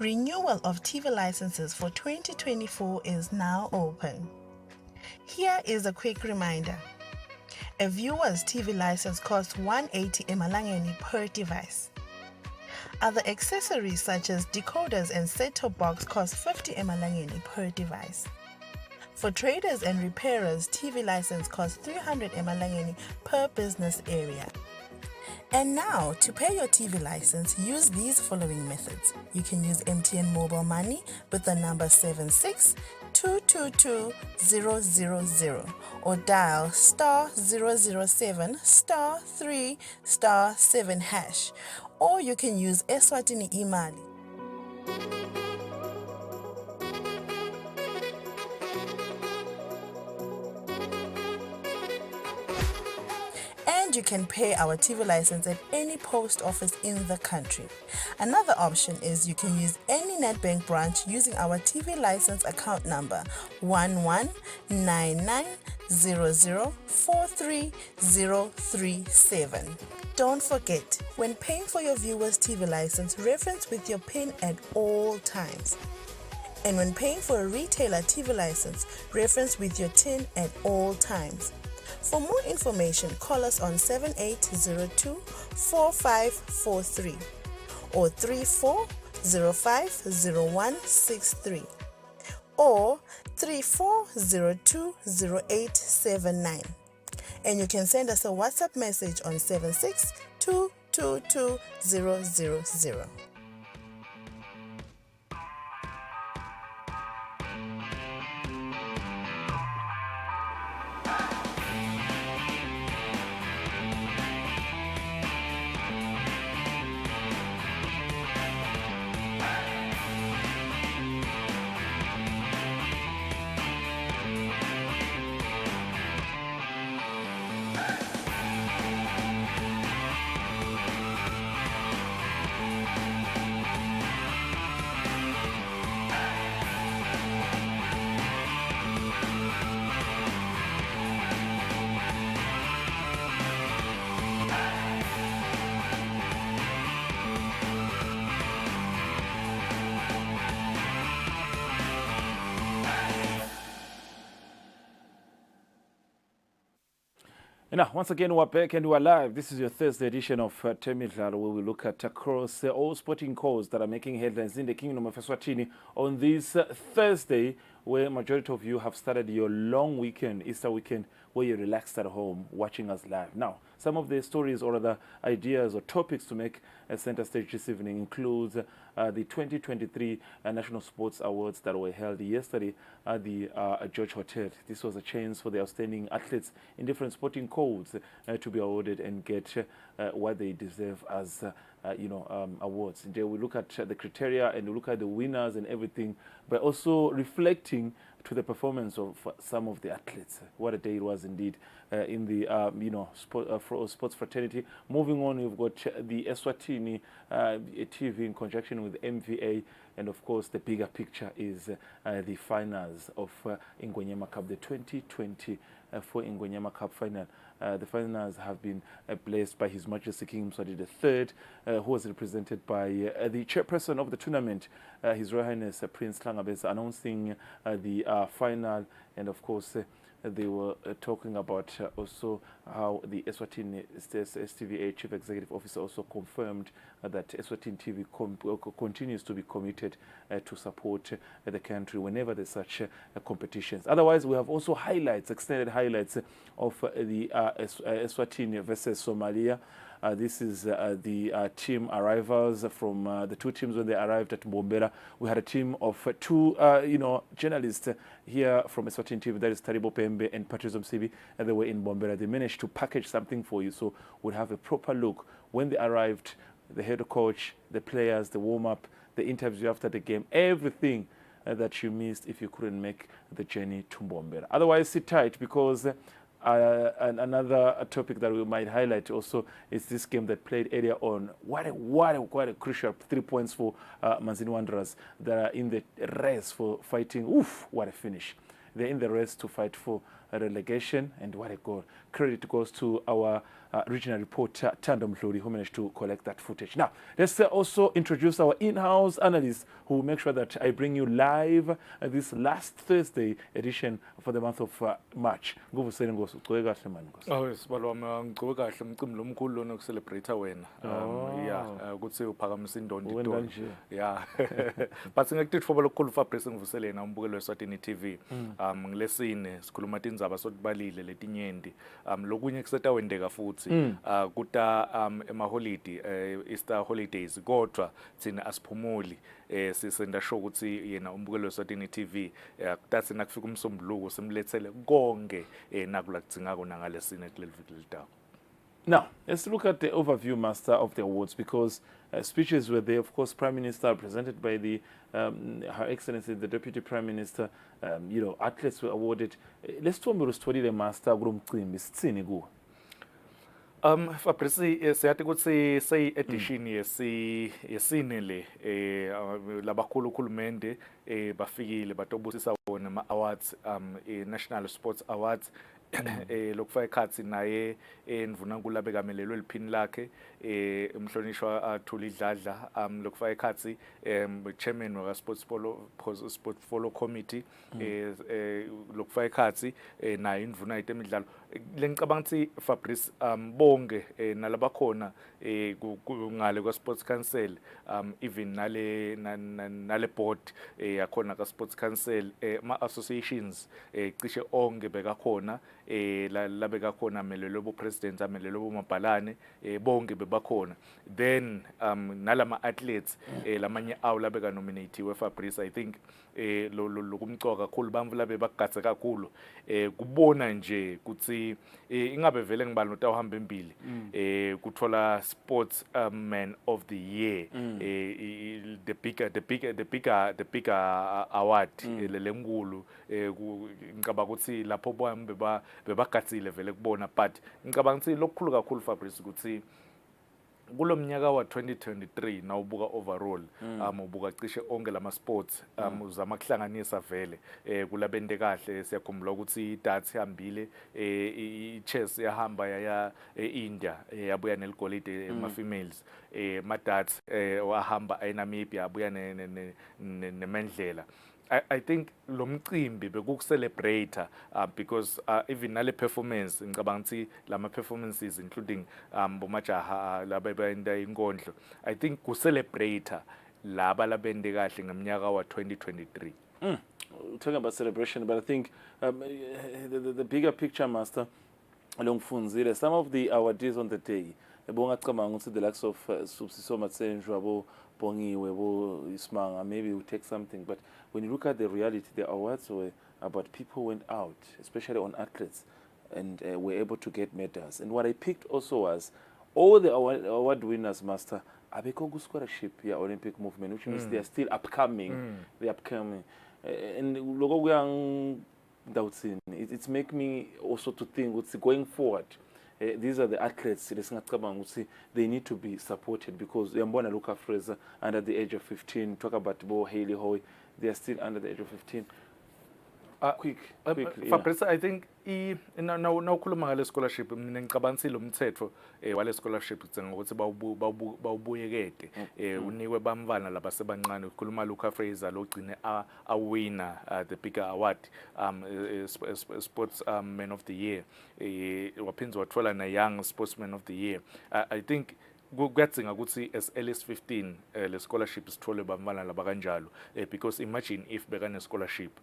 Renewal of TV licenses for 2024 is now open. Here is a quick reminder. A viewer's TV license costs 180 emalangeni per device. Other accessories such as decoders and set-top box cost 50 emalangeni per device. For traders and repairers, TV license costs 300 emalangeni per business area. And now, to pay your TV license, use these following methods. You can use MTN Mobile Money with the number 762222000 or dial *007 *3 *7 hash. Or you can use Eswatini Imali. And you can pay our TV license at any post office in the country. Another option is you can use any Nedbank branch using our TV license account number 119900430037. Don't forget, when paying for your viewer's TV license, reference with your PIN at all times. And when paying for a retailer TV license, reference with your TIN at all times. For more information, call us on 7802-4543 or 34050163 or 34020879. And you can send us a WhatsApp message on 762222000. And now, once again, we're back and we're live. This is your Thursday edition of Temidlalo, where we look at across all sporting codes that are making headlines in the Kingdom of Eswatini on this Thursday, where majority of you have started your long weekend, Easter weekend, where you're relaxed at home watching us live. Now, some of the stories or other ideas or topics to make a center stage this evening includes the 2023 National Sports Awards that were held yesterday at the George Hotel. This was a chance for the outstanding athletes in different sporting codes to be awarded and get what they deserve as awards. And there we look at the criteria and we look at the winners and everything, but also reflecting to the performance of some of the athletes. What a day it was indeed in the sports fraternity. Moving on, we've got the Eswatini TV in conjunction with MVA, and of course the bigger picture is the finals of Ingwenyama Cup, the 2024 Ingwenyama Cup final. The finals have been blessed by His Majesty King Mswati III, who was represented by the chairperson of the tournament, His Royal Highness Prince Tlangabeza, announcing the final. And of course, they were talking about also how the Eswatini STVA Chief Executive Officer also confirmed that Eswatini TV continues to be committed to support the country whenever there's such competitions. Otherwise, we have also highlights, extended highlights of the Eswatini versus Somalia. This is the team arrivals from the two teams when they arrived at Mbombela. We had a team of two, journalists here from Eswatini TV, that is Taribo Pembe and Patrice Msibi, and they were in Mbombela. They managed to package something for you, so we'll have a proper look when they arrived, the head coach, the players, the warm-up, the interview after the game, everything that you missed if you couldn't make the journey to Mbombela. Otherwise, sit tight, because and another topic that we might highlight also is this game that played earlier on. What a crucial 3 points for Manzini Wanderers that are in the race for fighting. Oof, what a finish. They're in the race to fight for relegation, and what a goal. Credit goes to our regional reporter, Tando Mhludi, who managed to collect that footage. Now, let's also introduce our in-house analyst who will make sure that I bring you live this last Thursday edition for the month of March. Oh, sibalo ngicube kahle umcimbi lomkhulu lona ukucelebrate wena. Yeah, ukuthi uphakamisa indondo idolo. Yeah. But ngikuthi lokukhulu Fabrice ngivuselena umbukelo weSwatini TV. Ngilesine sikhuluma tindzaba sokubalile letinyendi. Lokunye kuseta wendeka futhi kuta ema-holiday Easter holidays kodwa thina asiphumuli sisenda show ukuthi yena umbukelo weSwatini TV kutathi nakufika umsombuluko simlethele konke nakulakudingako nangalesine kuleli viki lelitawo. Now, let's look at the overview, Master, of the awards, because speeches were there. Of course, Prime Minister, presented by the Her Excellency, the Deputy Prime Minister. Athletes were awarded. Let's talk about the Master. Fabrice, siyathi ukuthi seyi-edition yesine le labakhulu khulumende bafikile batobusisa wona ama-awards National Sports Awards lokufaka ikhathi naye endvunankulu abekamelelwe liphini lakhe umhlonishwa Thuli Dladla lokufaka ikhathi chairman waka Sports Follow Committee lokufaka ikhathi naye indvuna yetemidlalo lengicabanga ukuthi Fabrice bonke nalabakhona ngale kwa Sports Council even nale board yakhona ka Sports Council ma associations cishe onke bekakhona labeka khona amelelwe bo president amelelwe bo mabhalane bonke bebakhona then nalama athletes lamanye awu labeka nominatiwe Fabrice I think lokumcoka kakhulu bamvu labe bagatsa kakhulu kubona nje ukuthi ingabe vele ngibali notawuhamba empili kuthola sports man of the year the bigger award lenkulu ngicabanga ukuthi lapho bami bebagatsile vele kubona but ngicabanga ukuthi lokukhulu kakhulu Fabrice ukuthi kulomnyaka wa 2023 nawubuka overall ubuka cishe onke lama sports uzama kuhlanganisa vele kulabende kahle siyakhumbula ukuthi idarts ihambile ichess yahamba yaya eIndia yabuya neligolide ema females madarts wahamba eNamibia yabuya nemendlela. I think lo mcimbi bekucelebrate because even nale performance ngicabanga ukuthi lama performances including bomajaha labenda inkondlo I think ku celebrate laba labende kahle ngeminyaka wa 2023. Talking about celebration, but I think the bigger picture, Master, along Funzile, some of the awardees on the day, the likes of Subsiso Matsenjwa, Bongi, Webo, Ismanga, maybe we take something. But when you look at the reality, the awards were about people who went out, especially on athletes, and were able to get medals. And what I picked also was all the award winners, Master, Abekogu scholarship, Olympic movement, which means they are still upcoming. They're upcoming. And it's make me also to think what's going forward. These are the athletes they need to be supported because Yambona Luka Fraser under the age of 15, talk about Bo Haley Hoy, they are still under the age of 15. Quick. Fabrice, I think now ukhuluma ngale scholarship mina ngicabanga lo mthetho wale scholarship kutsenga ukuthi bawubuyekete unikwe bamvana labasebancane ukhuluma Luka Fraser logcine a winner the bigger award sports man of the year waphinza wathola na young sportsman of the year. I think kuyadzinga ukuthi as early as 15 le scholarship sithole bamvana laba kanjalo because imagine if bekane scholarship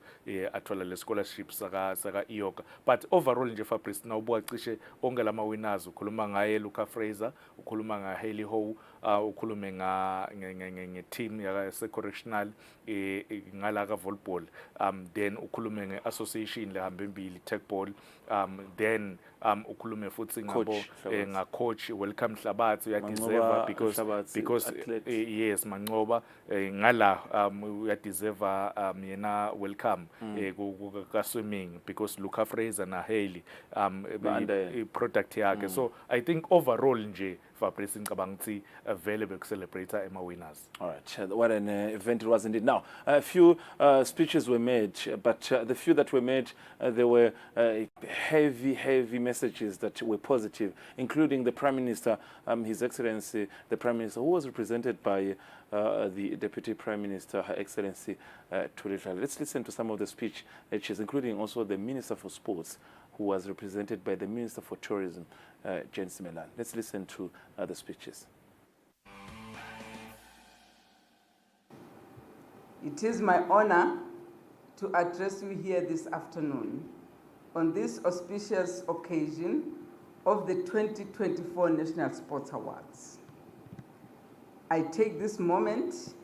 athola le scholarship saka iyoga but overall nje Fabrice nawubuka cishe onke lama winners ukhuluma ngaye Luka Fraser ukhuluma nga Haley Ho ukhulume nge team ya correctional ngala ka volleyball then ukhulume nge association lehamba embili tech ball then ukhulume futhi ngabo nga coach Welcome Hlabathi uyadeserve because yes Manqoba ngala uyadeserve yena welcome ka swimming because Luka Fraser na Haley product yakhe so I think overall nje Fabrice ngicabanga ukuthi vele beku-celebrate ama-winners. All right, what an event it was indeed. Now, a few speeches were made, but the few that were made, there were heavy messages that were positive, including the Prime Minister, His Excellency, the Prime Minister, who was represented by the Deputy Prime Minister, Her Excellency Temidlalo. Let's listen to some of the speeches, including also the Minister for Sports, who was represented by the Minister for Tourism, James Melan. Let's listen to the speeches. It is my honor to address you here this afternoon on this auspicious occasion of the 2024 National Sports Awards. I take this moment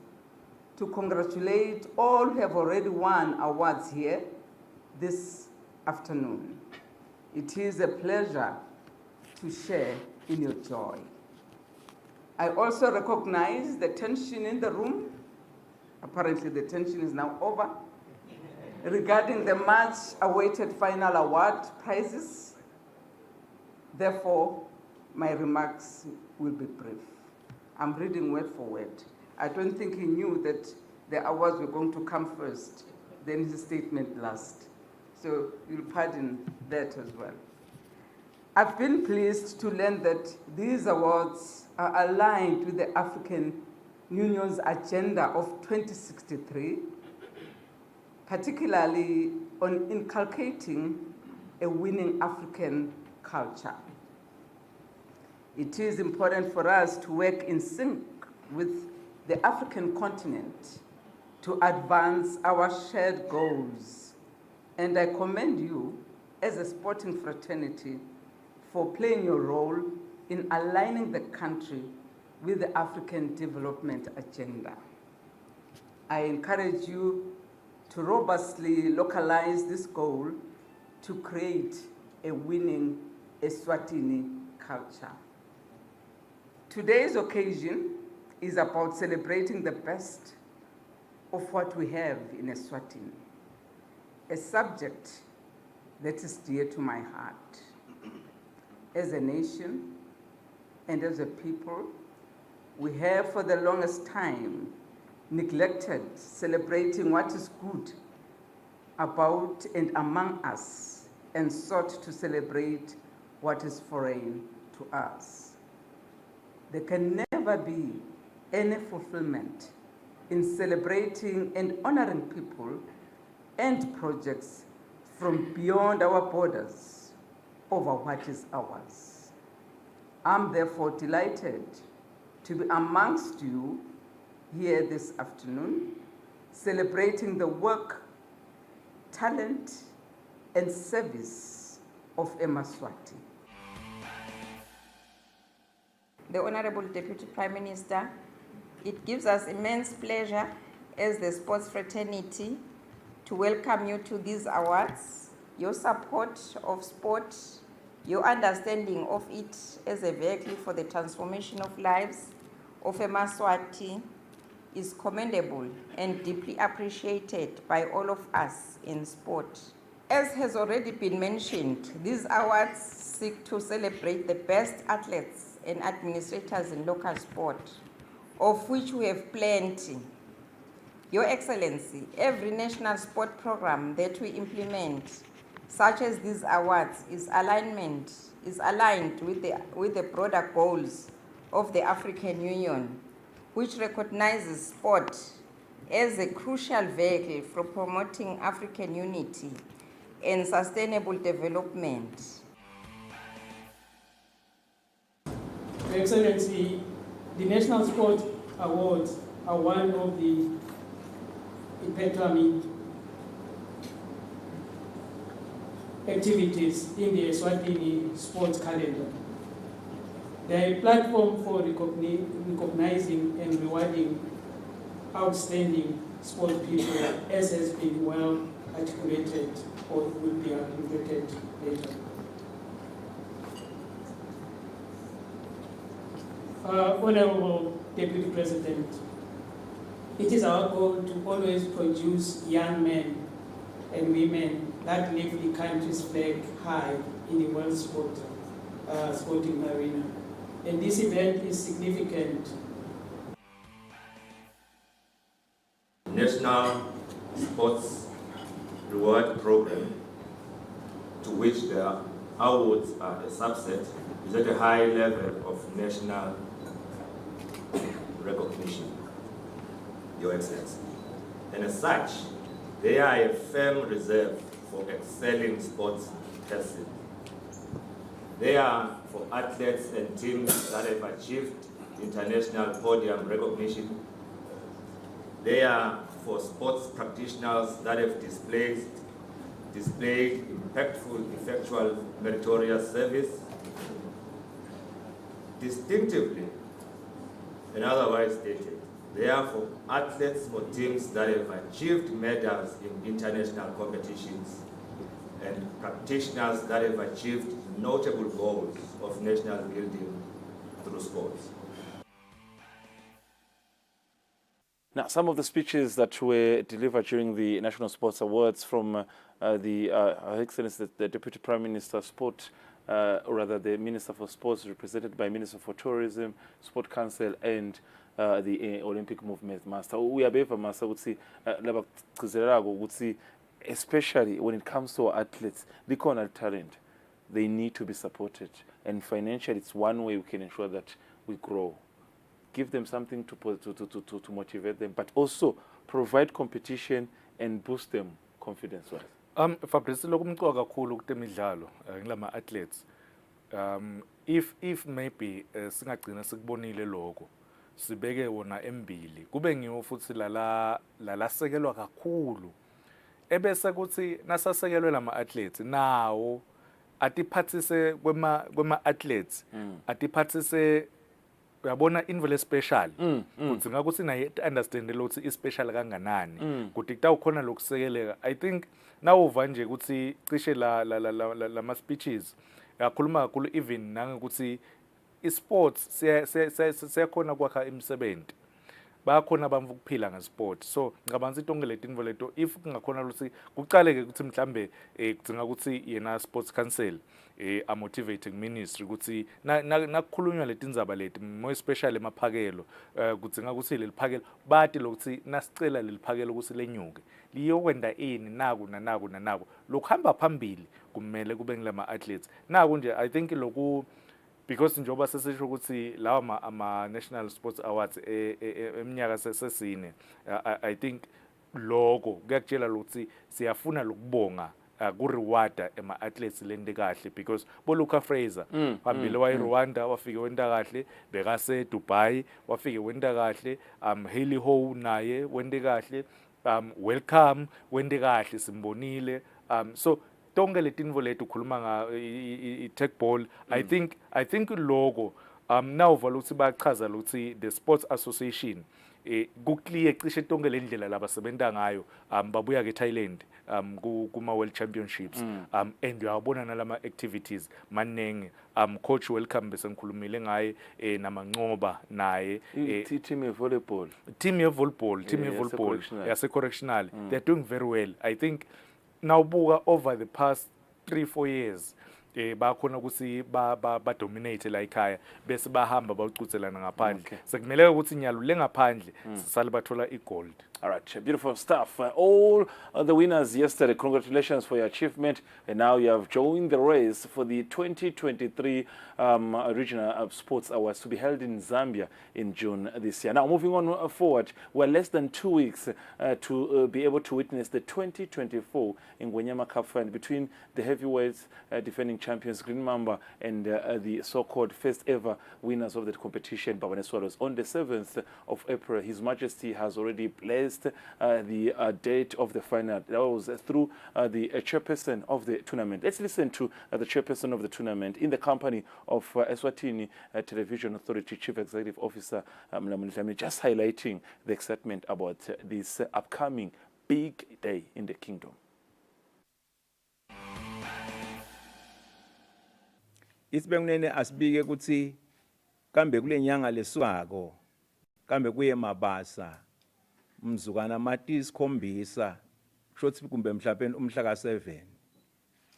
to congratulate all who have already won awards here this afternoon. It is a pleasure to share in your joy. I also recognize the tension in the room. Apparently the tension is now over regarding the much-awaited final award prizes. Therefore, my remarks will be brief. I'm reading word for word. I don't think he knew that the awards were going to come first, then his statement last. So you'll pardon that as well. I've been pleased to learn that these awards are aligned with the African Union's agenda of 2063, particularly on inculcating a winning African culture. It is important for us to work in sync with the African continent to advance our shared goals. And I commend you as a sporting fraternity for playing your role in aligning the country with the African development agenda. I encourage you to robustly localize this goal to create a winning Eswatini culture. Today's occasion is about celebrating the best of what we have in Eswatini, a subject that is dear to my heart. As a nation and as a people, we have for the longest time neglected celebrating what is good about and among us and sought to celebrate what is foreign to us. There can never be any fulfillment in celebrating and honoring people and projects from beyond our borders over what is ours. I'm therefore delighted to be amongst you here this afternoon, celebrating the work, talent, and service of Eswatini. The Honorable Deputy Prime Minister, it gives us immense pleasure as the sports fraternity to welcome you to these awards. Your support of sport, your understanding of it as a vehicle for the transformation of lives of Eswatini is commendable and deeply appreciated by all of us in sport. As has already been mentioned, these awards seek to celebrate the best athletes and administrators in local sport, of which we have plenty. Your Excellency, every national sport program that we implement, such as these awards, is aligned with the broader goals of the African Union, which recognizes sport as a crucial vehicle for promoting African unity and sustainable development. Your Excellency, the National Sport Awards are one of the epitome activities in the Eswatini sports calendar. They are a platform for recognizing and rewarding outstanding sports people, as has been well articulated or will be articulated later. Honorable Deputy President, it is our goal to always produce young men and women that lift the country's flag high in the world sporting arena. and this event is significant. National Sports Reward Program, to which the awards are a subset, is at a high level of national recognition, Your Excellency. And as such, they are a firm reserve for excelling sports persons. They are for athletes and teams that have achieved international podium recognition. They are for sports practitioners that have displayed impactful, effectual, meritorious service. Distinctively, and otherwise stated, they are for athletes or teams that have achieved medals in international competitions and practitioners that have achieved notable goals of national building through sports. Now, some of the speeches that were delivered during the National Sports Awards from Her Excellency, the Deputy Prime Minister, Sport, or rather the Minister for Sports, represented by Minister for Tourism, Sport Council, and the Olympic Movement Master. We are better, Master, would see, especially when it comes to our athletes, the corner talent, they need to be supported. And financially, it's one way we can ensure that we grow. Give them something to motivate them, but also provide competition and boost them confidence-wise. Fabrice, lokumqoka kakhulu kuTemidlalo ngilama athletes. If maybe singagcina sikubonile lokho, sibeke wona embili, kube ngiwo futhi la sekelwa kakhulu. Ebese kuthi nasasekelwe lama athletes nawo atiphathise kwema athletes, atiphathise uyabona invele special kuthi ngakuthi naye understand ukuthi i special kanganani kuthi kutawukhona lokusekeleka. I think now uva nje ukuthi cishe la speeches yakhuluma kakhulu even nangokuthi isports siyakhona kwakha imisebenzi, bayakhona bamva ukuphila ngesport. So ngicabanga ukuthi onke leti leto if kungakhona ukuthi kuqaleke ukuthi mhlambe kudinga ukuthi yena sports council a motivating ministry ukuthi nakukhulunywa leti ndzaba leti more especially emaphakelo kudinga ukuthi leliphakelo bathi lokuthi nasicela leliphakelo ukuthi lenyuke liyokwenda ini naku lokuhamba phambili kumele kube ngilama athletes naku nje. I think lokhu because njoba sesisho ukuthi lawa ama National Sports Awards eminyaka sesine, I think lokho kuyakutshela ukuthi siyafuna lokubonga ku-rewarda ema-athletes lente kahle, because boLuca Fraser phambili wayi-Rwanda wafike wenta kahle, bekase-Dubai wafike wenta kahle, Haley Ho naye wente kahle, Welcome wente kahle simbonile. So tonke letinvo letu khuluma nga i-tech ball, I think logo nawuvala ukuthi bachaza ukuthi the sports association kukliye cishe tonke lendlela labasebenta ngayo babuya ke Thailand kuma World Championships and uyabona nalama activities manenge. Coach Welcome bese ngikhulumile ngaye namancoba naye team ye volleyball yase correctional, they're doing very well. I think nawubuka over the past 3-4 years bakhona ukuthi ba dominate la ekhaya bese bahamba bawucuthelana ngaphandle. Sekumele ukuthi nyalo lengaphandle sisale bathola igold. All right, beautiful stuff. All the winners yesterday, congratulations for your achievement. And now you have joined the race for the 2023 Regional Sports Awards to be held in Zambia in June this year. Now, moving on forward, we're less than 2 weeks to be able to witness the 2024 Ngwenyama Cup final between the heavyweights defending champions Green Mamba and the so-called first ever winners of that competition, Babane Swallows. On the 7th of April, His Majesty has already placed the date of the final. That was through the chairperson of the tournament. Let's listen to the chairperson of the tournament in the company of Eswatini Television Authority Chief Executive Officer Mlamulitami, just highlighting the excitement about this upcoming big day in the kingdom. Isibengene asibike ukuthi kambe kule nyanga leswako kambe kuye mabasa mzukana mati 7 shothi kumbe mhlawumbe umhla ka7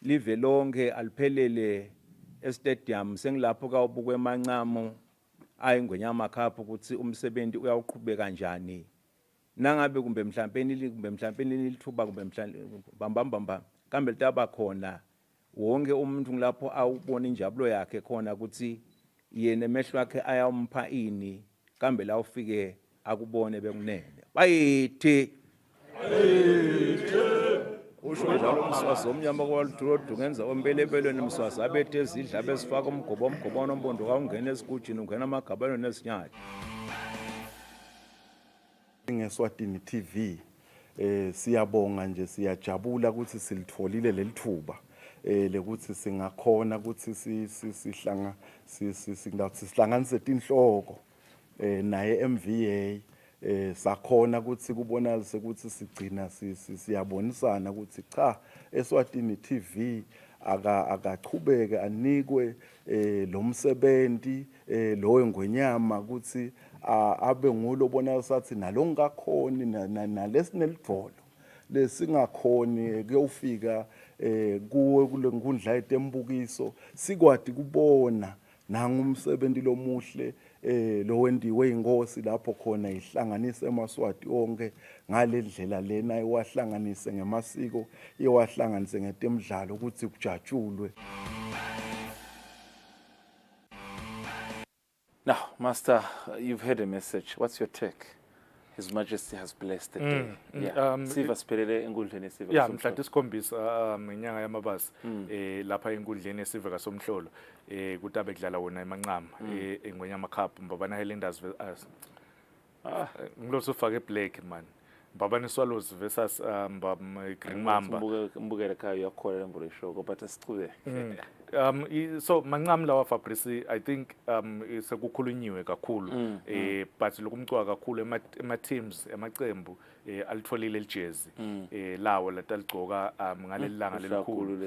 live lonke aliphelele estadium sengilapho kawubukwe emancamo ayingwenyama cup ukuthi umsebenzi uyawuqhubeka kanjani nangabe kumbe mhlawumbe lithuba kumbe bambamba kambe litaba khona wonke umuntu ngilapho awubona injabulo yakhe khona ukuthi yena emehlo akhe ayampha ini kambe la ufike akubone bekunene bayithi usho njalo umswazi omnyama kwaludurodu ngenza ombelebelweni umswazi abethe ezidla besifaka umgobo nombondo kawungena esigujini ungena amagabano nezinyatha ngeSwatini TV siyabonga nje siyajabula ukuthi silitholile lelithuba lekuthi singakhona ukuthi sihlanganise tinhloko naye MVA sakhona ukuthi kubonakala ukuthi sigcina siyabonisana ukuthi cha eSwatini TV akachubeke anikwe lo msebenzi lo engwenyama ukuthi abe ngulo bona sathi nalongakhoni nalesinelivolo lesingakhoni kuyofika kuwe kule nkundla yetembukiso sikwadi kubona nangumsebenzi lomuhle lo wendiwe inkosi lapho khona ihlanganise emaswati onke ngalendlela lena iwahlanganise ngemasiko iwahlanganise ngetemidlalo ukuthi kujatshulwe. Now, Master, you've heard a message. What's your take? His Majesty has blessed the day. Siva siphelele enkundleni yesive. Yeah, mhla tisikhombisa ngenyanga yamabasa lapha enkundleni yesive kaSomhlolo kutabe kudlala wona emancama engwenyama cup Mbabana Highlanders ngiloso ufake black man Mbabana Swallows versus Green Mamba mbukele ekhaya uyakhola lembo show but asichube. So mancam lawa Fabrice I think sekukhulunyiwe kakhulu but lokumcwa kakhulu ema teams emacembu alitholile lijezi lawo lataligcoka ngalelanga lelikhulu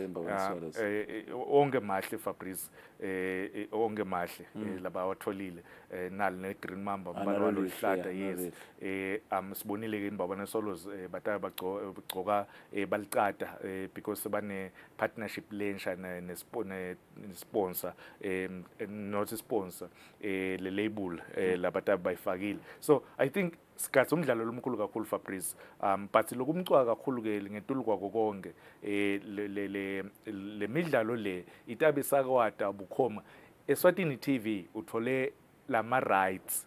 onke mahle Fabrice onke mahle laba watholile nali ne Green Mamba mbalo walihlada yes sibonile ke Mbabana Solos bataya bagcoka balicada because bane partnership lensha sponsor not a sponsor le label labata bayifakile so I think sikhathi umdlalo lomkhulu kakhulu Fabrice but lokumcwa kakhulu ke ngetulu kwako konke le midlalo le itabe sakwata bukhoma eSwatini TV uthole lama rights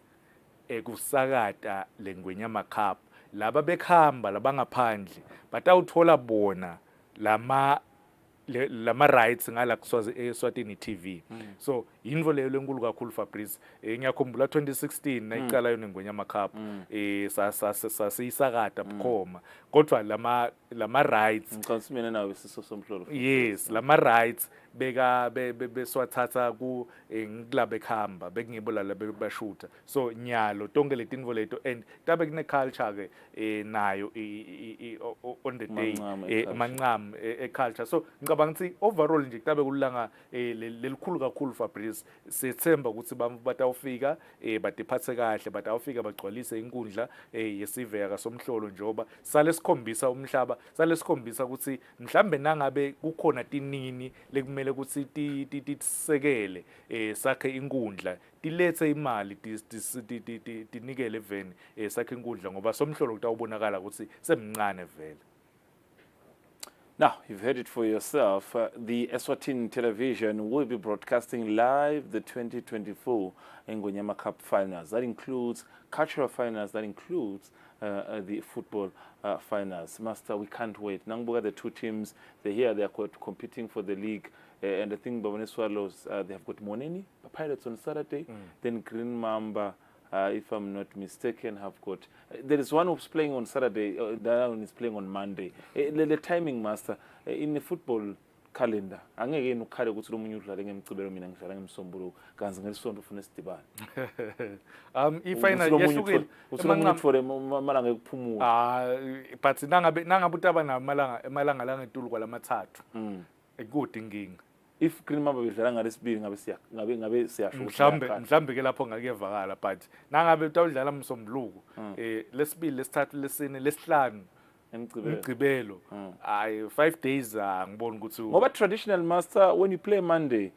ekusakata lengwenyama cup laba bekhamba labangaphandle batawuthola bona lama rights ngala kuswazi eSwatini TV so yinvo leyo lenkulu kakhulu Fabrice ngiyakhumbula 2016 nayiqala yona ngwenyama cup sasiyisakata bukhoma kodwa lama rights ngiconsumene nawe siso somhlolo yes lama rights beka beswathatha ku ngiclub ekhamba bekungibola labashutha so nyalo tonke letinvo leto and tabe kune culture ke nayo on the day mancam culture so ngicabanga ukuthi overall nje kutabe kulanga lelikhulu kakhulu Fabrice sethemba ukuthi batawufika batiphathe kahle batawufika bagcwalise inkundla yesive kaSomhlolo njoba sale sikhombisa umhlaba sale sikhombisa ukuthi mhlambe nangabe kukhona tinini lekumele ukuthi tisekele sakhe inkundla tilethe imali tinikele veni sakhe inkundla ngoba Somhlolo kutawubonakala ukuthi semncane vele. Now, you've heard it for yourself. The Eswatini television will be broadcasting live the 2024 Ngwenyama Cup finals. That includes cultural finals, that includes the football finals. Master, we can't wait. Nangbuga, the two teams, they're here, they're competing for the league. And I think Mbabane Swallows, they have got Moneni, Pirates on Saturday, then Green Mamba, if I'm not mistaken, have got... there is one who's playing on Saturday, the other one is playing on Monday. The timing, Master, in the football calendar, angeke nukhale ukuthi lo munye udlale ngemcibelo mina ngidlala ngemsombuluko kanzi ngelisonto ufuna isidibane. Ifinal yehlukile usunomuntu for malanga ekuphumula. But nangabe utaba namalanga langa etulu kwalamathathu. Ekude inkinga. If Green Mamba bedlala ngalesibili ngabe siyasho mhlambe ke lapho ngakuyevakala but nangabe utawudlala msombuluko lesibili lesithathu lesine lesihlanu emgcibelo 5 days ngibona ukuthi ngoba traditional Master when you play Monday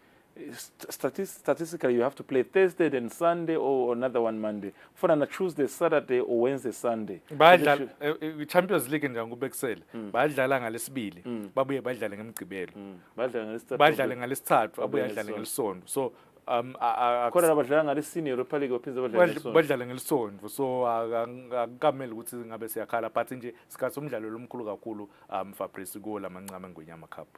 statistically you have to play Thursday then Sunday or another one Monday. For on a Tuesday, Saturday or Wednesday, Sunday. Bayadlala Champions League nje ngubekisela. Bayadlala ngalesibili, babuye badlale ngemigcibelo. Badlale ngalesithathu, babuye badlale ngelisonto. So khona abadlala ngalesine Europa League baphinde badlale ngelisonto. Badlala ngelisonto. So akukamele ukuthi ngabe siyakhala but nje sikhathi umdlalo lomkhulu kakhulu Fabrice go lamancama ngwenyama cup.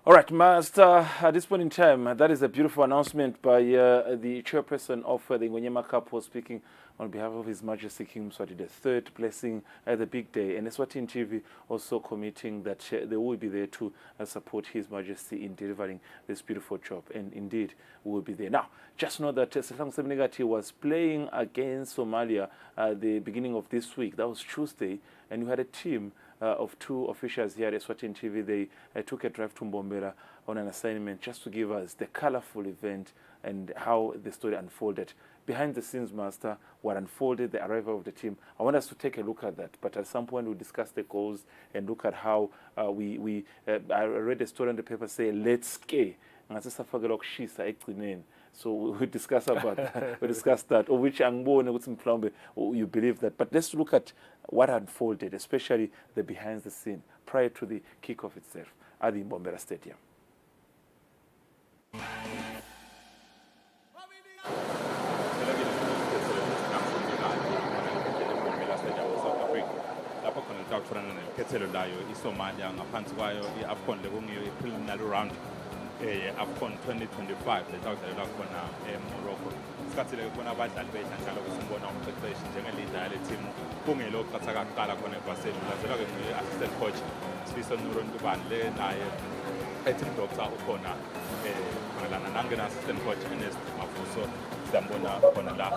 All right, Master, at this point in time, that is a beautiful announcement by the chairperson of the Ngonyama Cup, who was speaking on behalf of His Majesty King Mswati III, blessing the big day. And Eswatini TV also committing that they will be there to support His Majesty in delivering this beautiful job. And indeed, we will be there. Now, just know that Sihlang Semenigati was playing against Somalia at the beginning of this week. That was Tuesday, and you had a team of two officials here at Eswatini TV. They took a drive to Mbombela on an assignment just to give us the colorful event and how the story unfolded. Behind the scenes, Master, what unfolded, the arrival of the team. I want us to take a look at that. But at some point, we'll discuss the goals and look at how I read a story in the paper say, let's skate. So we'll discuss about that. We'll discuss that. Or which you believe that. But let's look at what unfolded, especially the behind the scene prior to the kickoff itself at the Mbombela Stadium. AFCON 2025 letawudlalelwa khona eMorocco. Sikhathile kubona abadlali beyidlala ukusimbona umqeqeshi njengeleader yale team kungeloqhatha kakuqala khona eBarcelona. Ulandzelwa ke ngu-assistant coach Sifiso Nuron Dubane le naye team doctor ukhona ngalana nangena assistant coach Ernest Mafuso siyambona khona la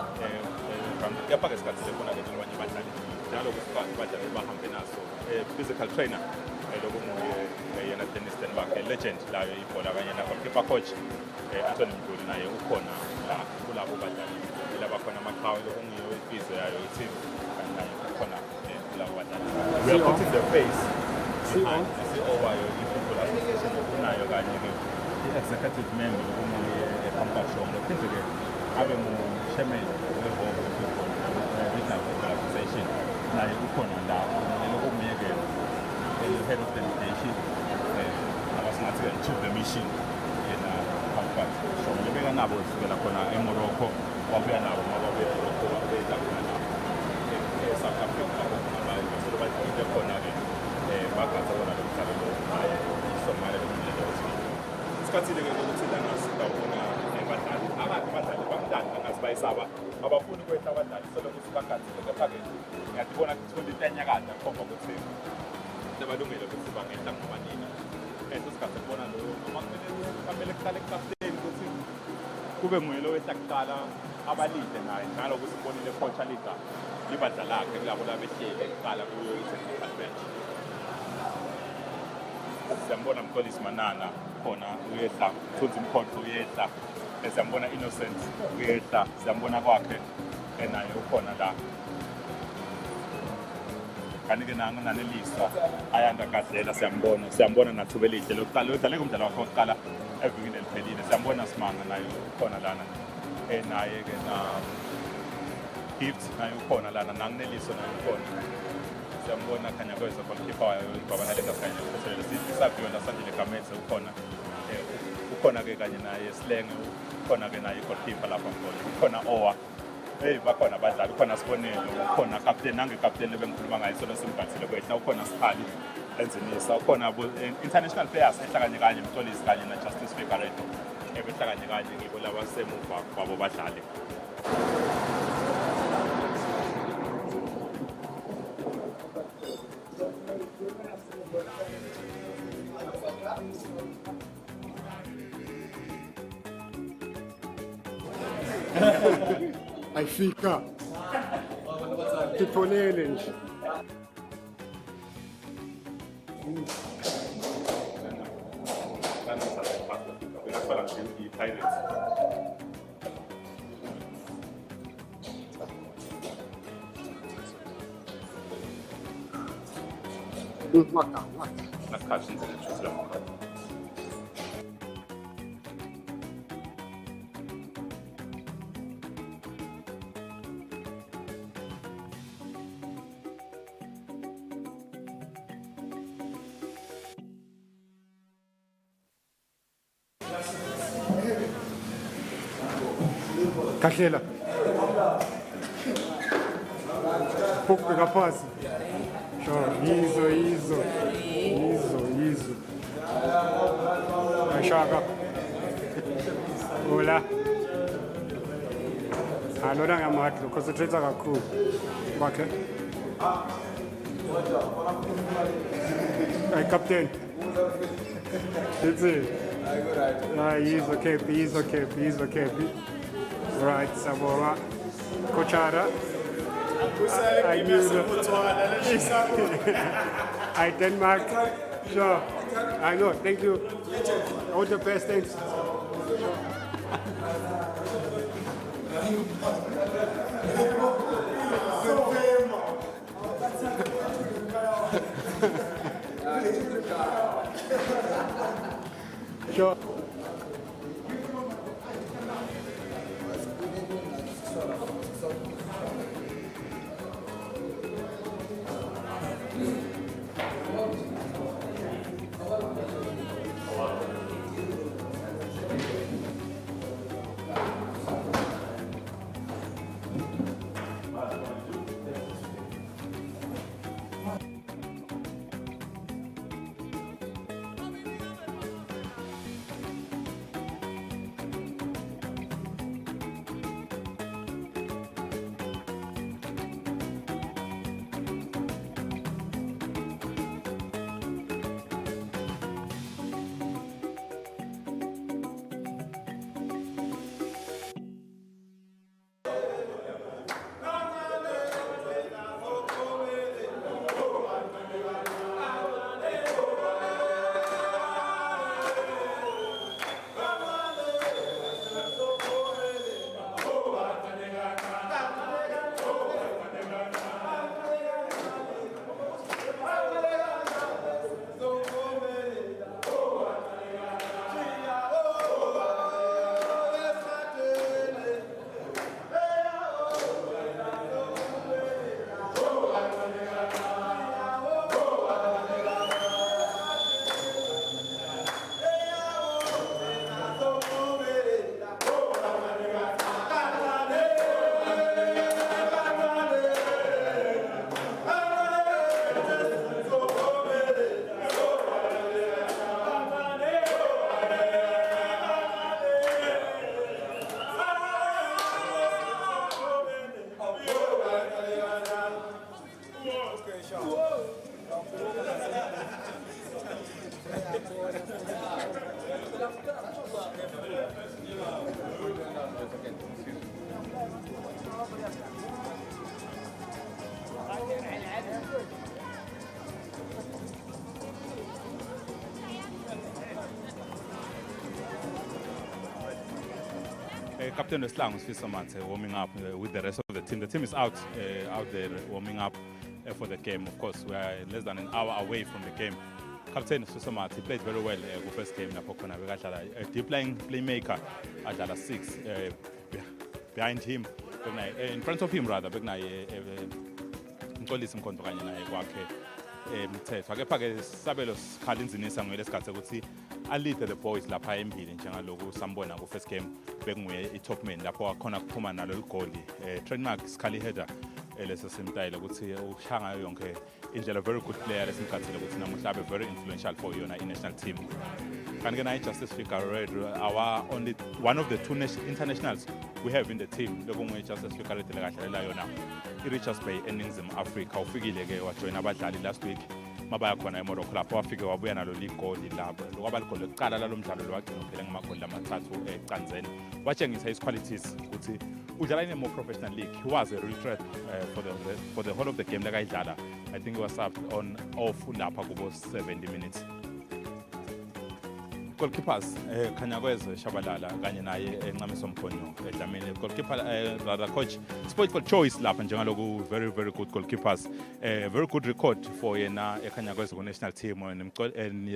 yapha ke sikhathile khona ke abanye abadlali njalo abadlali bahambe naso physical trainer lokho yena Dennis Stenbach legend layo ibhola kanye na coach Anthony Mduli naye ukhona la kulabo badlali laba khona amaqhawe lokho ngiyo ifizo yayo team naye ukhona kulabo badlali. We are putting the face behind the overall football association unayo kanye ke executive member lokunye eCampashon lophinde ke abe mu chairman we-home football regional football association naye ukhona la lokho kumyeke head of delegation abasingathi chief the mission yena Pampat so lebeka nabo sibela khona eMorocco wabuya nabo mababuya eMorocco wabuya khona eSouth Africa abayi so bathi khona ke bagatha bona lo mhlaba lo Somalia lo sikhathile ke ukuthi lana sibawona abadlali abadlali bamdala ngathi bayisaba abafuni kwetha abadlali selokhu bagathi kepha ke ngiyabona ukuthi 2010 yakade khomba ukuthi sebalungile ukuthi bangehla ngobanini sikhathi kubona lo kumele kuhlale captain ukuthi kube nguyelo wehla kuqala abalide naye njalo ukuthi sibonile coach alida libadla lakhe kulabo labehlele kuqala kuyo i-technical bench. Siyambona Mxolisi Manana khona uyehla Thunzi Mkhonto uyehla siyambona Innocent uyehla siyambona kwakhe naye ukhona la kanike nanelisa ayanda kadlela siyambona nathubelihle lokuqala udlale kumdlalo wakhe wokuqala evikini eliphelile siyambona Simanga naye ukhona lana naye ke na Gift naye ukhona lana nangineliso naye ukhona siyambona khanya kweza goalkeeper wayo babanalenda kanye isabhiyo lasandile Kametse ukhona ke kanye naye Slenge ukhona ke naye goalkeeper lapha ukhona Owa bakhona abadlali ukhona Sibonelo ukhona captain nange-captain ebengikhuluma ngayo solo simbathile kwethu ukhona Sikhali Enzinisa ukhona international players ehlakanye kanye Mxolisi kanye na-Justice Figueiredo behlakanye kanye ngibo laba semuva kwabo badlali. Ayifika tipholele nje Kahlela. Pukbeka phasi. Sure, yizo. Ashaka. Hola. Alona ngamadlo, concentrate kakhulu. Okay. Hey, Captain. That's it. He's okay. Right, Sabora. Kochara. I knew I Denmark. Sure. I know. Thank you. All the best. Thanks. Sure. Captain Westlang is warming up with the rest of the team. The team is out there warming up for the game. Of course, we are less than an hour away from the game. Captain Susamat, he played very well the first game. A deep lying playmaker at 6 behind him, in front of him rather. Alite the boys lapha embili njengaloku sambona ku first game bekunguye i-top man lapho akhona kuphuma nalo ligoli trademark Scully header leso simtayile ukuthi ushanga yonke indlela very good player lesimkhathile ukuthi namuhla abe very influential for yona i-national team. Kanti ke Justice Figueiredo our only one of the two internationals we have in the team lokunguye Justice Figueiredo lekadlalela yona i-Richards Bay eNingizimu Afrika ufikile ke wajoin abadlali last week mabaya khona eMorocco lapho wafike wabuya nalo ligoli lapho kwaba ligoli lokuqala lalomdlalo lo wagcina uphele ngamagoli amathathu eCanzeni watshengisa his qualities ukuthi udlala in a more professional league. He was a real threat for the whole of the game lekayidlala. I think he was subbed on off lapha kubo 70 minutes. Goalkeepers Kanyakweze Shabalala kanye naye eNcamiso Mkhonyo eDlamini. Goalkeeper rather coach spoiled for choice lapha njengaloku very good goalkeepers. Very good record for yena eKanyakweze ku national team and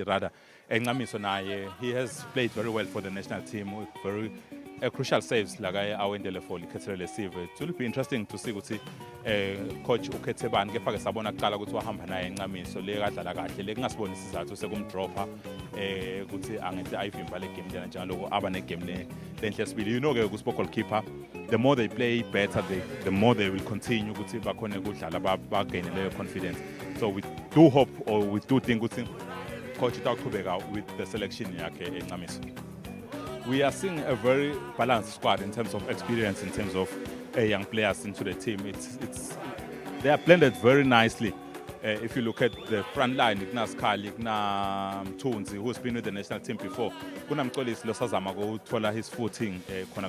rather eNcamiso naye he has played very well for the national team. crucial saves like awendele for ikhethele sive. It will be interesting to see ukuthi coach ukhethe bani kepha ke sabona kuqala ukuthi wahamba naye encamiso le kadlala kahle le kungasiboni isizathu sekumdropa ukuthi angeke ayivimba le game lena njengaloko aba ne game lenhle sibili. You know ke ku goalkeeper, the more they play better, the more they will continue ukuthi bakhona ukudlala ba gain leyo confidence. So we do hope, or we do think ukuthi coach utaqhubeka with the selection yakhe encamiso. We are seeing a very balanced squad in terms of experience, in terms of young players into the team. They are blended very nicely. If you look at the front line, Igna Skali, Igna Mtunzi, who's been with the national team before, Kunamkolis Losazama go to his footing,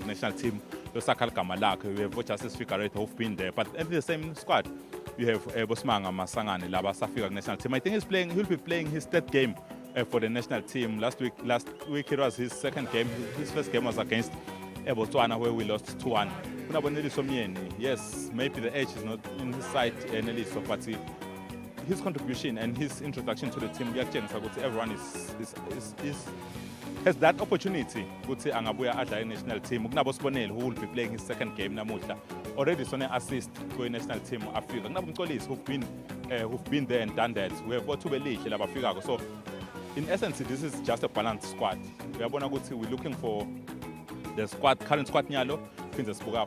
national team, Losakal Kamalak, we have Vochas Figurate who've been there. But in the same squad, you have Bosmanga Masangani, Laba Safiga national team. I think he'll be playing his third game for the national team. Last week it was his second game. His first game was against Botswana, where we lost 2-1. Yes, maybe the edge is not in his side, but his contribution and his introduction to the team, everyone has that opportunity. At national team, who will be playing his second game. Already so assist to a national team Africa. Who've been there and done that. We have got to believe. So in essence, this is just a balanced squad. We're looking for the current squad Nyalo,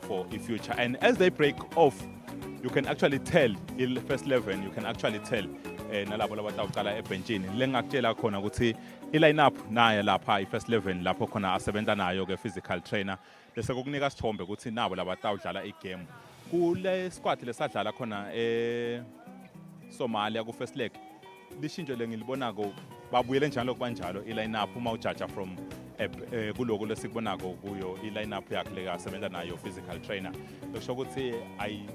for the future. And as they break off, you can actually tell in first 11, you can actually tell nalabo labatawuqala ebenchini lengakutshela khona ukuthi iline up naye lapha ifirst 11 lapho khona asebenza nayo ke physical trainer bese kukunika sithombe ukuthi nabo labatawudlala igame kule squad lesadlala khona Somalia ku first leg lishintsho lengilibonako babuyele njalo kubanjalo iline up uma ujaja from kuloko lesikubonako kuyo iline up yakhe lekasebenza nayo physical trainer lokusho ukuthi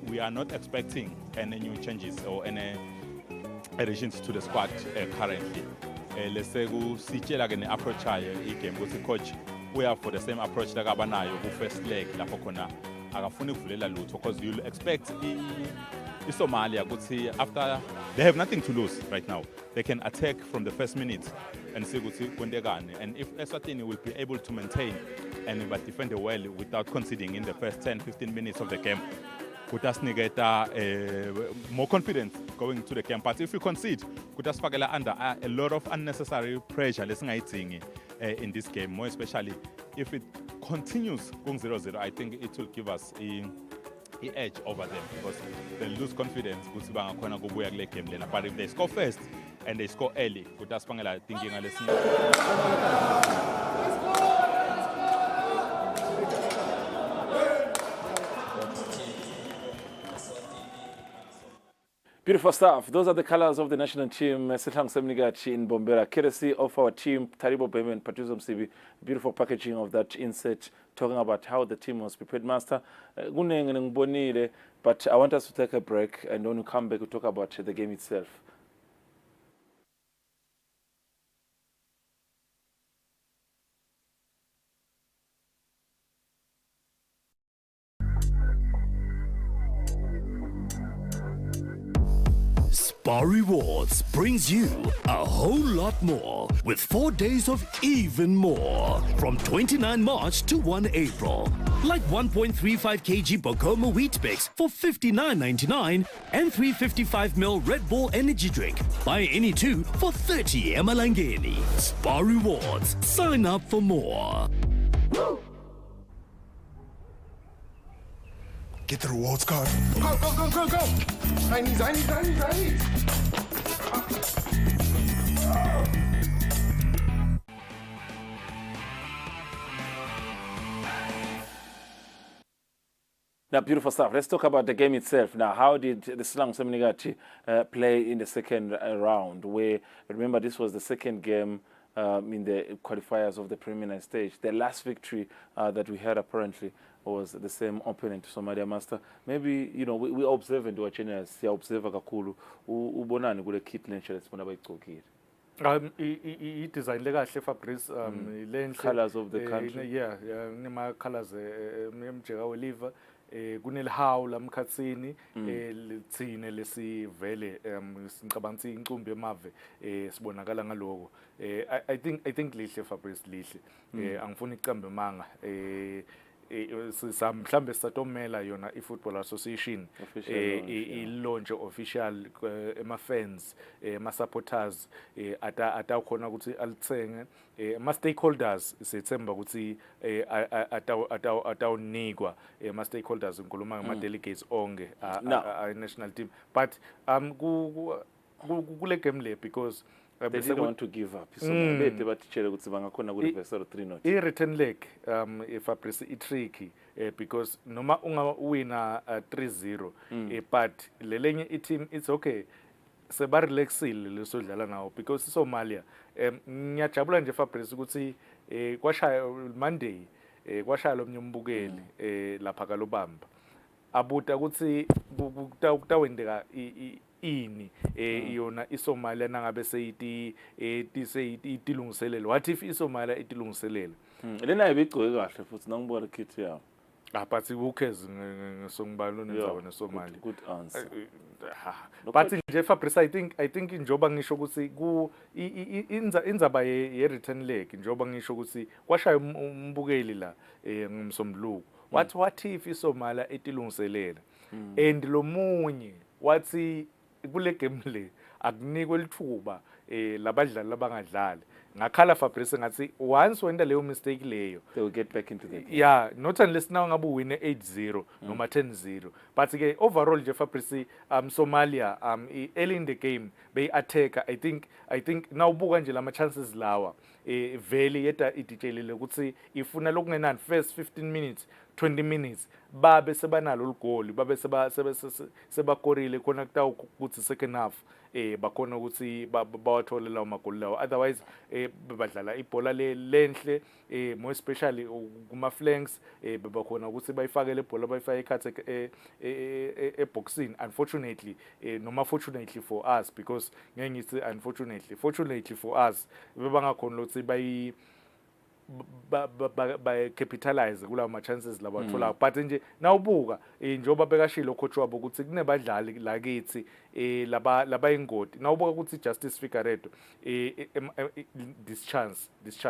we are not expecting any new changes or any additions to the squad currently. Let's say kusitshela ke ne-approach yayo igame ukuthi coach we are for the same approach like abanayo ku first leg lapho khona akafuni ukuvulela lutho because you'll expect Somalia ukuthi after they have nothing to lose right now, they can attack from the first minute and see ukuthi kwendekani, and if Eswatini will be able to maintain and defend well without conceding in the first 10-15 minutes of the game, could us negate more confidence going into the game. But if we concede, could us under a lot of unnecessary pressure in this game, more especially if it continues going 0-0. I think it will give us the edge over them because they lose confidence. But if they score first and they score early, could us thinking Beautiful stuff. Those are the colors of the national team. Sithang Semnigachi in Bombera, courtesy of our team, Taribo Beme and Patrice Msibi. Beautiful packaging of that insert, talking about how the team was prepared. Master, but I want us to take a break and when we come back, we'll talk about the game itself. Spar Rewards brings you a whole lot more with 4 days of even more from 29 March to 1 April. Like 1.35 kg Bokoma Wheat Bix for $59.99 and 355ml Red Bull Energy Drink. Buy any two for 30 Emalangeni. Spar Rewards. Sign up for more. Get the rewards card. Go, go, go, go, go! I need. Now, beautiful stuff. Let's talk about the game itself. Now, how did the Slang Semnigachi play in the second round? Where, remember, this was the second game in the qualifiers of the preliminary stage. The last victory that we had apparently was the same opponent, Somalia. Master. Maybe, you know, we observe and do a change. We observe kakulu. Ubonani kule kit lenche lesibona bayigcokile. I-design lekahle Fabrice colors of the country. Yeah, nema colors emjeka oliver kunelihawu lamkhatsini lithine lesivele sicabanga ukuthi incumbi yemave sibonakala ngaloko I think lihle Fabrice lihle angifuni icambe manga mhlambe satomela yona i-Football Association i-launch official ema-fans ama-supporters atawukhona ukuthi alithenge ama-stakeholders sethemba ukuthi atawunikwa ama-stakeholders ngikhuluma ngama-delegates onke a-national team but kule game le because they didn't want to give up so bede batitshele ukuthi bangakhona ku reverse 3-0 i-return leg Fabrice i-tricky because noma ungawina 3-0 but lelenye i-team it's okay seba relaxile lesodlala nawo because iSomalia ngiyajabula nje Fabrice ukuthi kwashaya Monday kwashaya lomnye umbukeli lapha kaLobamba abuta ukuthi kutawendeka ini yona iSomalia nangabe seyitilungiselele what if iSomalia itilungiselele lena ibigcoke kahle futhi nangibuka kit yawo but ukezi ngisongibalo nenzawo neSomalia good answer but nje Fabrice I think njoba ngisho ukuthi ku inzaba ye return leg njoba ngisho ukuthi kwashaya umbukeli la ngumsombuluko what if iSomalia itilungiselele and lomunye wathi kule game le akunikwe lithuba labadlali labangadlali ngakhala Fabrice ngathi once wenda leyo mistake leyo they will get back into the game yeah not unless now ngabe uwine 8-0 noma 10-0 but ke overall nje Fabrice Somalia early in the game they attack I think now buka nje lama chances lawa vele yeta iditshelile ukuthi ifuna lokungenani first 15 minutes 20 minutes babe sebanalo ligoli babe sebakorile khona ukuthi second half bakhona ukuthi bawathole lawo magoli lawo otherwise badlala ibhola lenhle more especially kuma flanks bebakhona ukuthi bayifake le bhola bayifake ikhathe eboxing unfortunately noma fortunately for us because ngeke ngithi fortunately for us bebangakhona ukuthi by capitalize kulawo ma chances laba thola but nje nawubuka njoba bekashilo coach wabo ukuthi kunebadlali la kithi laba ingodi nawubuka ukuthi Justice Figueredo this chance this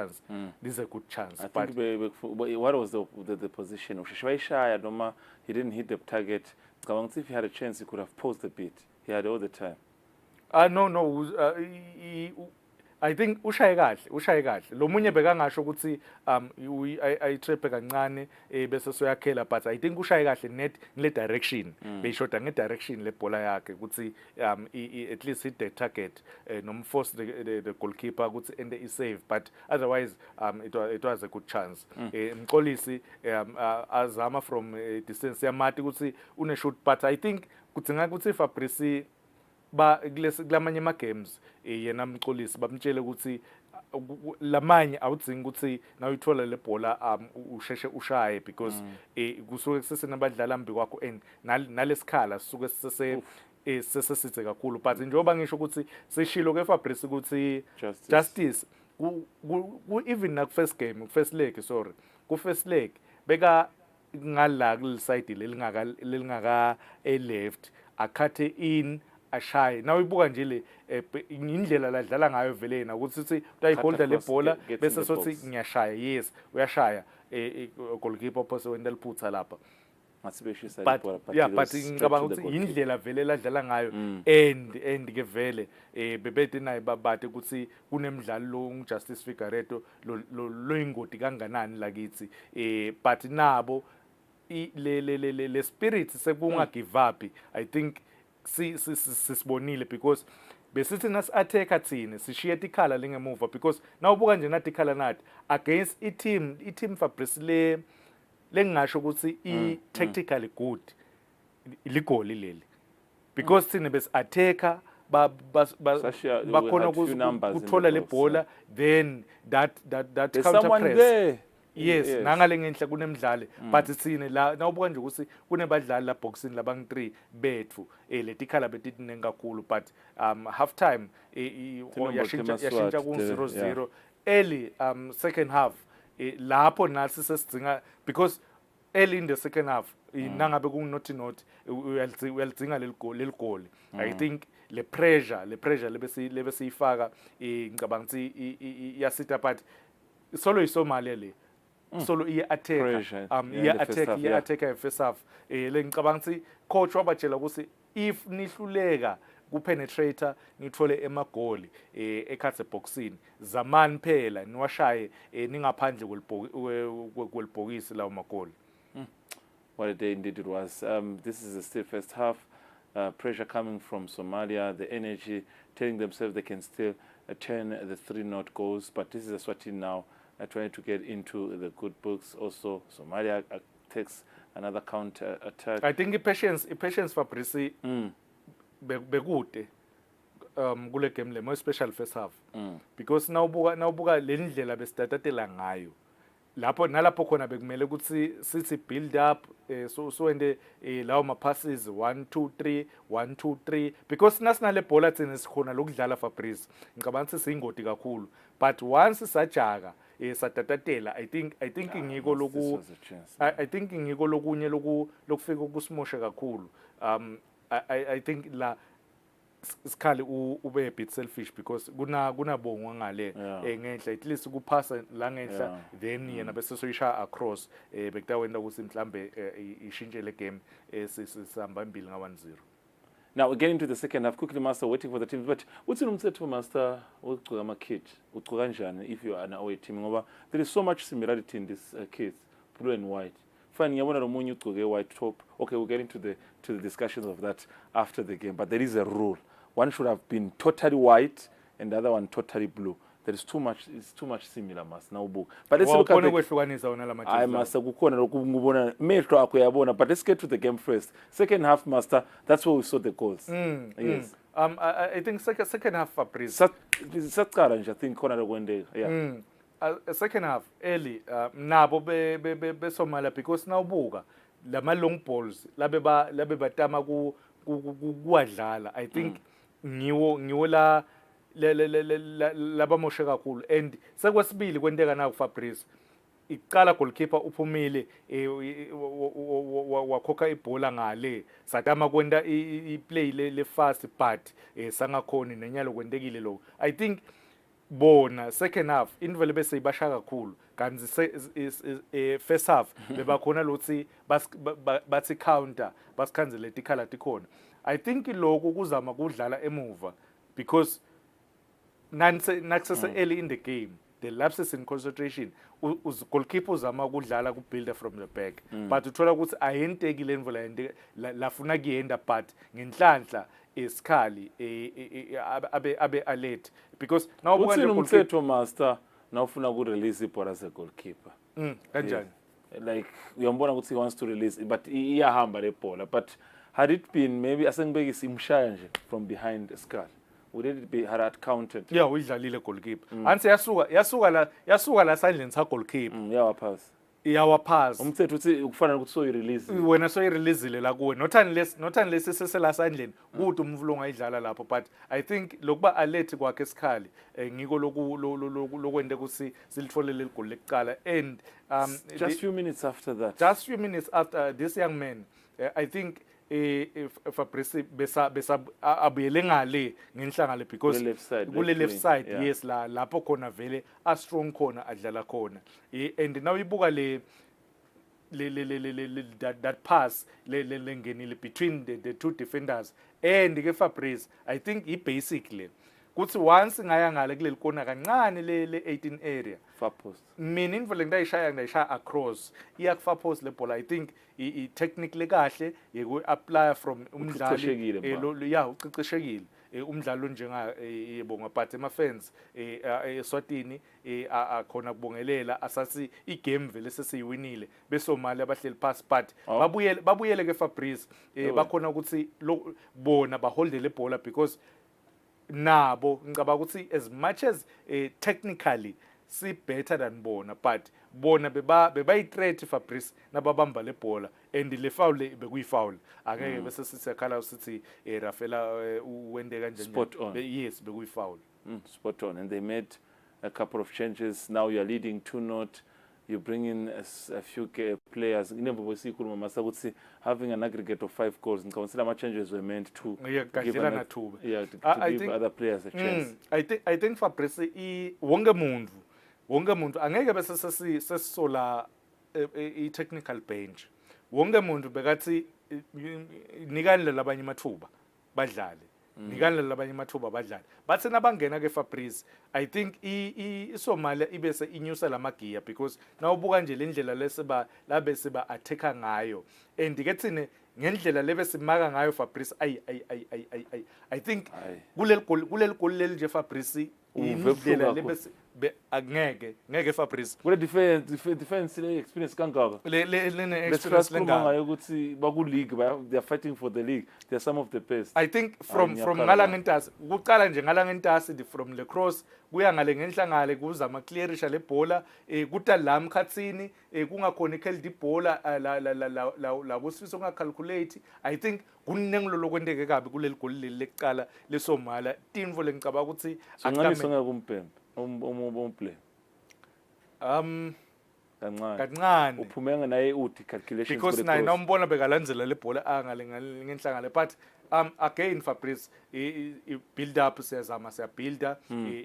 is a good chance I but think what was the position ushishwayishaya noma he didn't hit the target ngicabanga ukuthi if he had a chance he could have posed a bit he had all the time no I think ushaye kahle lo munye bekangasho ukuthi I trap kancane bese soyakhela but I think ushaye kahle net le direction beyishoda nge direction le bhola yakhe ukuthi at least hit the target noma force the goalkeeper ukuthi ende is save but otherwise it was a good chance Mxolisi azama from distance yamati ukuthi une shoot but I think kudzinga ukuthi Fabrice kulamanye ama games yena Mxolisi bamtshele ukuthi lamanye awudzingi ukuthi nawuyithola le bhola usheshe ushaye because kusuke sesenabadlali ambi kwakho and nalesikhala suke sesesithe kakhulu but njengoba ngisho ukuthi seshilo ke Fabrice ukuthi Justice even na first leg beka ngala ku side lelingaka left akhathe in ashaye nawuyibuka nje le indlela ladlala ngayo vele na ukuthi sithi utayiholda le bhola bese sothi ngiyashaya yes uyashaya goalkeeper phose wenda liphutha lapha masibeshisa le bhola but ngicabanga ukuthi indlela vele ladlala ngayo and ke vele bebede naye babade ukuthi kunemidlalo lo Justice Figueredo lo ingodi kanganani lakithi but nabo le spirit sekunga give up I think sisibonile because besithi nas-attacker thina sishiye tikhala lingemuva because nawubuka nje nathi ikhala nathi against i-team Fabrice lengingasho ukuthi i-tactically good ligoli leli because thina besi-attacker bakhona ukuthola le bhola then that counter press yes nangale ngenhla kunemidlali but sine la nawubuka nje ukuthi kunebadlali la boxing labangi 3 bethu letikhala betitinengi kakhulu but half time yashintsha ku 0-0 early second half lapho nathi sesidinga because early in the second half nangabe ku-not uyalidzinga leli goal. I think le pressure lebe siyifaka ngicabanga ukuthi iyasita but solo iSomalia le solo Pressure, iya-attack first half le ngicabanga ukuthi coach wabatshela ukuthi if nihluleka kupenetrator nithole emagoli ekhathe boxini zamani phela niwashaye ningaphandle kwelibhokisi lawo magoli. What a day indeed it was. This is the still first half. Pressure coming from Somalia, the energy telling themselves they can still turn the 3-0 goals. But this is Eswatini now trying to get into the good books. Also, Somalia takes another counter attack. I think i-patience Fabrice bekude kule game le, more special first half. Because nawubuka le ndlela besitatela ngayo. Nalapho khona bekumele ukuthi sithi build up so ende lawo ma passes 1 2 3 1 2 3 because nasinale bhola thina sikhona lokudlala Fabrice ngicabanga ukuthi singoti kakhulu but once sajaka satatatela I think ngiko loku I think ngiko lokunye lokufika kusimosha kakhulu. I think la Skali ube a bit selfish because kunabongwa ngale ngenhla at least ukuphasa la ngenhla then yena bese soyisha across bekutawenda ukuthi mhlambe ishintshe le game sihamba imbili nga 1-0. Now we're getting to the second half quickly, Master, waiting for the teams. But what's in umthetho, Master, ugcoka ama kit ugcoka kanjani if you are an away team ngoba there is so much similarity in these kits, blue and white. Fine, ngiyabona nomunye ugcoke white top. Okay, we'll get into the discussions of that after the game, but there is a rule. One should have been totally white and the other one totally blue. There is too much similar, Master. Now book. But let's look at I Master kukhona lokubona mehlo akho yabona, but let's get to the game first. Second half, Master, that's where we saw the goals. Yes. I think second half Fabrice. Satqala nje I think khona lokwendeka. Yeah. Second half early nabo be Somalia because nawubuka lama long balls labe batama kuwadlala I think ngiwo la labamoshe kakhulu and sekwesibili kwenteka na kuFabrice iqala goalkeeper uphumile wakhokha ibhola ngale satama kwenda iplay le fast but sangakhoni nenyalo kwentekile lo I think bona second half indvele bese ibasha kakhulu kanti first half bebakhona lokuthi bathi counter basikhanzele tikhala tikhona I think lokho kuzama kudlala emuva because nakusese early in the game the lapses in concentration goalkeeper uzama ukudlala ku builder from the back but uthola ukuthi ayentekile indvela lafuna kuyenda but ngenhlanhla esikhali abe alert because now what's in umthetho Master now ufuna ku release ibhola as a goalkeeper kanjani like uyambona ukuthi he wants to release but iyahamba le bhola but had it been maybe asengibekisa imshaya nje from behind the skull would it be had counted uyidlalile goalkeeper anse yasuka la sandleni sa goalkeeper yawapass umthetho uthi ukufana ukuthi so release wena so releaseile la kuwe not unless sesela sandleni kuthi umvulungu ayidlala lapho but I think lokuba alert kwakhe esikhali ngiko lokwende ukuthi silithole le goal lekuqala and just few minutes after this young man I think Fabrice besa abuyele ngale ngenhlanga le because kule left side yes lapho khona vele a strong khona adlala khona and now ibuka that pass lengenile between the two defenders and ke Fabrice I think he basically kuthi once ngaya ngale kuleli kona kancane le 18 area far post mina indvele ngidayishaya across iya ku far post le ball I think I technically kahle yeku apply from umdlali ucicishekile umdlalo njenga yebonga but ema fans eSwatini akhona kubongelela asathi igame vele sesiyiwinile beSomalia abahleli pass but babuyele ke Fabrice bakhona ukuthi bona baholde le bhola because nabo ngicabanga ukuthi as much as technically si better than bona but bona beba threat Fabrice nababamba le bhola and le foul bekuyifoul akeke bese sisakhala usithi Rafaela wende kanjani yes bekuyifoul spot on and they made a couple of changes now you are leading 2-0 you bring in a few players. Having an aggregate of 5 goals, and consider my changes were meant to give other players a chance. I think Fabrice wonke muntu angeke bese sesisola i-technical bench. Wonke muntu bekathi nikani labanye mathuba badlale. Nikani labanye mathuba badlale. Bathi nabangena ke Fabrice, I think iSomalia ibese inyusa lamagiya because nawubuka nje lendlela leseba labe siba attacka ngayo. And ke thine ngendlela lebe simaka ngayo Fabrice I think kuleli goal leli nje Fabrice indlela lebe ngeke Fabrice kule defense le experience kangaka le experience lengayo ukuthi baku league they are fighting for the league, they are some of the best. I think from ngalangentasi ukuqala nje ngalangentasi from le cross kuya ngale ngenhlangale kuzama clearisha le bhola kuta la mkhatsini kungakhona ikheld ibhola la kusifiso ngacalculate. I think kunengilo lokwendeke kabi kuleli goal leli lecala leSomalia tinvo lengicaba ukuthi akamisa ngakumpembe umplay kancane uphumenga naye uthi calculations because naye nawumbona bekalandzela le bhola angale ngenhlangale but again Fabrice build up siyazama siya builder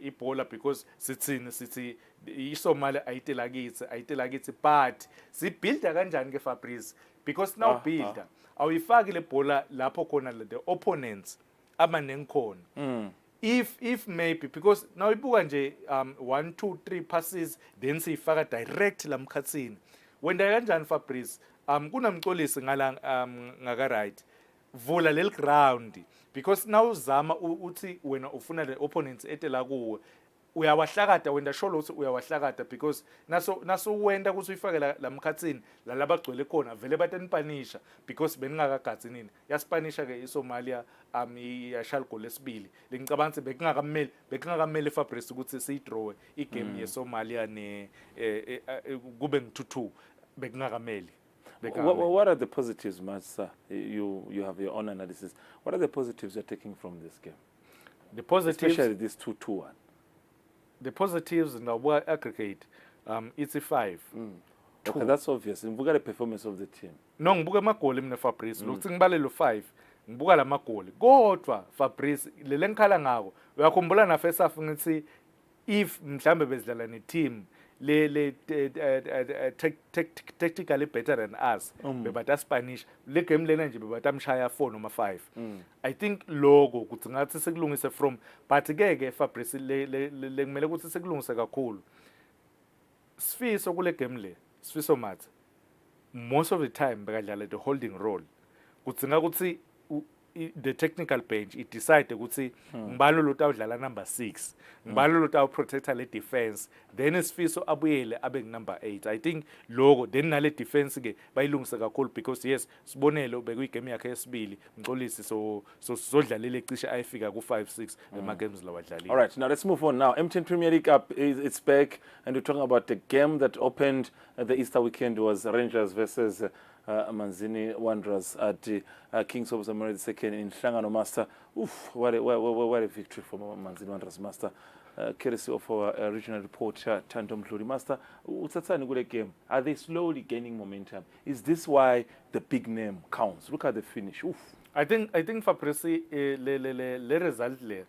ibhola because sithi iSomalia ayitelakitsi but si builder kanjani ke Fabrice because now builder awuyifaki le bhola lapho khona the opponents abanengi khona. If maybe because now ibuka nje 1 2 3 passes then siyifaka direct la mkhatsini wenda kanjani Fabrice kunamcolisi ngala ngaka right vula lel ground because now uzama uthi wena ufuna le opponents etela kuwe uyawahlakata wenda sholo ukuthi uyawahlakata because naso wenda ukuthi uyifake la mkhatsini la labagcwele khona vele batanipanisha because beningakagadzi nini yaspanisha ke iSomalia yashal goal lesibili lengicabanga ukuthi bekungakamele Fabrice ukuthi siyidraw igame yeSomalia ne kube ngu2-2 bekungakamele. What are the positives, Master? You have your own analysis. What are the positives you're taking from this game? The positives, especially this 2-2-1. The positives now aggregate it's a 5. Okay, that's obvious. Ngibuka the performance of the team. No, ngibuka amagoli mina Fabrice. Lokuthi ngibalelo 5. Ngibuka lamagoli. Kodwa Fabrice lele ngikhala ngako. Uyakhumbula na first half ngithi if mhlambe bezidlala ne team le tactically better than us bebata Spanish le game lena nje bebata mshaya 4 noma 5. I think logo kuthi ngathi sekulungise from but ke Fabrice le kumele ukuthi sekulungise kakhulu. Sifiso kule game le Sifiso Matha most of the time bekadlala the holding role kudzinga ukuthi the technical bench it decide ukuthi ngibalo lo tawudlala number 6 ngibalo lo tawu protector le defense then Sifiso abuyele abe number 8. I think logo then nale defense ke bayilungisa kakhulu because yes sibonelo bekuyi game yakhe yesibili Mxolisi so zodlalela ecishe ayifika ku 5-6 ema games lawadlalile. All right, now let's move on now. MTN Premier League up it's back and we're talking about the game that opened the Easter weekend was Rangers versus Manzini Wanderers at Kings of Zamora II in Hlangano, Master. Oof, what a victory for Manzini Wanderers, Master. Courtesy of our regional reporter, Tantom Mhluri. Master, utsatsani kule game. Are they slowly gaining momentum? Is this why the big name counts? Look at the finish. Oof. I think Fabrice le result le